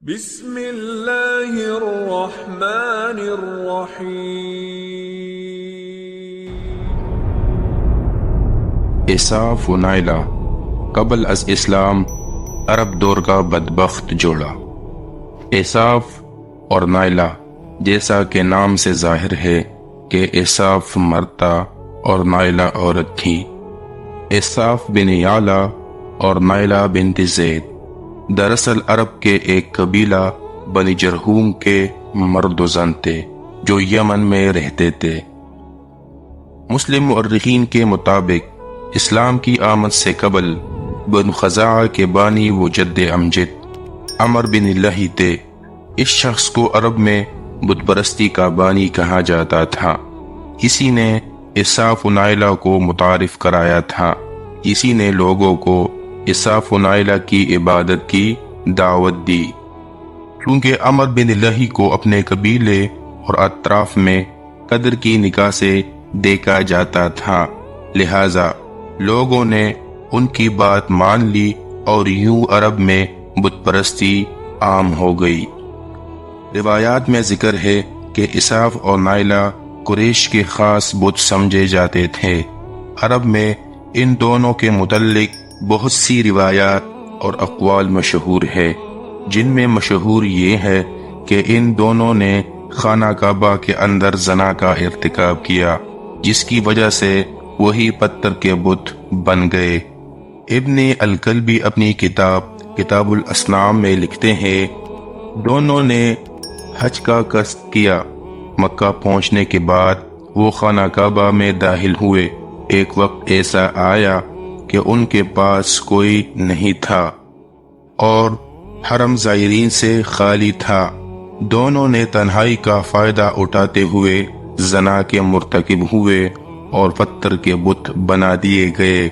بسم اللہ الرحمن الرحیم. اساف و نائلہ قبل از اسلام عرب دور کا بدبخت جوڑا. اساف اور نائلہ جیسا کہ نام سے ظاہر ہے کہ اساف مرد تھا اور نائلہ عورت تھی. اساف بن یعلا اور نائلہ بنت زید دراصل عرب کے ایک قبیلہ بنی جرہوم کے مرد و زن تھے جو یمن میں رہتے تھے. مسلم مؤرخین کے مطابق اسلام کی آمد سے قبل بن خزاعہ کے بانی و جد امجد عمر بن لہی تھے. اس شخص کو عرب میں بت پرستی کا بانی کہا جاتا تھا. اسی نے اساف و نائلہ کو متعارف کرایا تھا. اسی نے لوگوں کو اساف و نائلہ کی عبادت کی دعوت دی. کیونکہ عمر بن لہی کو اپنے قبیلے اور اطراف میں قدر کی نگاہ سے دیکھا جاتا تھا، لہذا لوگوں نے ان کی بات مان لی اور یوں عرب میں بت پرستی عام ہو گئی. روایات میں ذکر ہے کہ اساف اور نائلہ قریش کے خاص بت سمجھے جاتے تھے. عرب میں ان دونوں کے متعلق بہت سی روایات اور اقوال مشہور ہے، جن میں مشہور یہ ہے کہ ان دونوں نے خانہ کعبہ کے اندر زنا کا ارتکاب کیا، جس کی وجہ سے وہی پتھر کے بت بن گئے. ابن الکلبی اپنی کتاب الاسنام میں لکھتے ہیں دونوں نے حج کا قصد کیا. مکہ پہنچنے کے بعد وہ خانہ کعبہ میں داخل ہوئے. ایک وقت ایسا آیا کہ ان کے پاس کوئی نہیں تھا اور حرم زائرین سے خالی تھا. دونوں نے تنہائی کا فائدہ اٹھاتے ہوئے زنا کے مرتکب ہوئے اور پتھر کے بت بنا دیے گئے.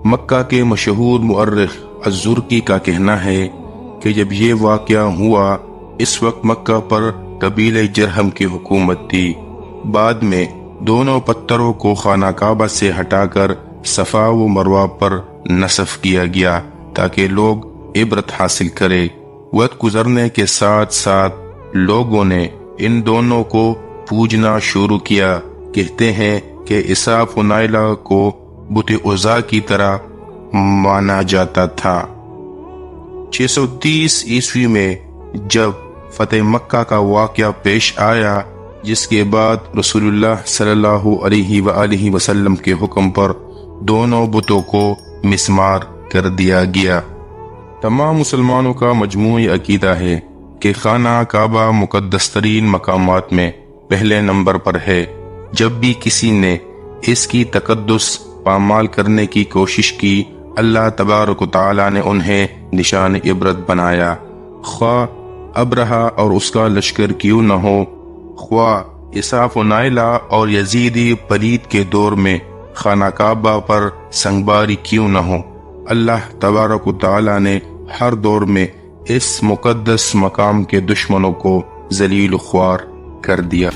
مکہ کے مشہور مورخ الزرقی کا کہنا ہے کہ جب یہ واقعہ ہوا اس وقت مکہ پر قبیلہ جرہم کی حکومت تھی. بعد میں دونوں پتھروں کو خانہ کعبہ سے ہٹا کر صفا و مروہ پر نصب کیا گیا تاکہ لوگ عبرت حاصل کرے. وقت گزرنے کے ساتھ ساتھ لوگوں نے ان دونوں کو پوجنا شروع کیا. کہتے ہیں کہ اساف و نائلہ کو بت عزا کی طرح مانا جاتا تھا. 630 عیسوی میں جب فتح مکہ کا واقعہ پیش آیا، جس کے بعد رسول اللہ صلی اللہ علیہ وآلہ وسلم کے حکم پر دونوں بتوں کو مسمار کر دیا گیا. تمام مسلمانوں کا مجموعی عقیدہ ہے کہ خانہ کعبہ مقدس ترین مقامات میں پہلے نمبر پر ہے. جب بھی کسی نے اس کی تقدس پامال کرنے کی کوشش کی، اللہ تبارک و تعالی نے انہیں نشان عبرت بنایا. خواہ ابرہہ اور اس کا لشکر کیوں نہ ہو، خواہ اساف و نائلہ اور یزیدی پلید کے دور میں خانہ کعبہ پر سنگباری کیوں نہ ہو، اللہ تبارک و تعالی نے ہر دور میں اس مقدس مقام کے دشمنوں کو ذلیل و خوار کر دیا.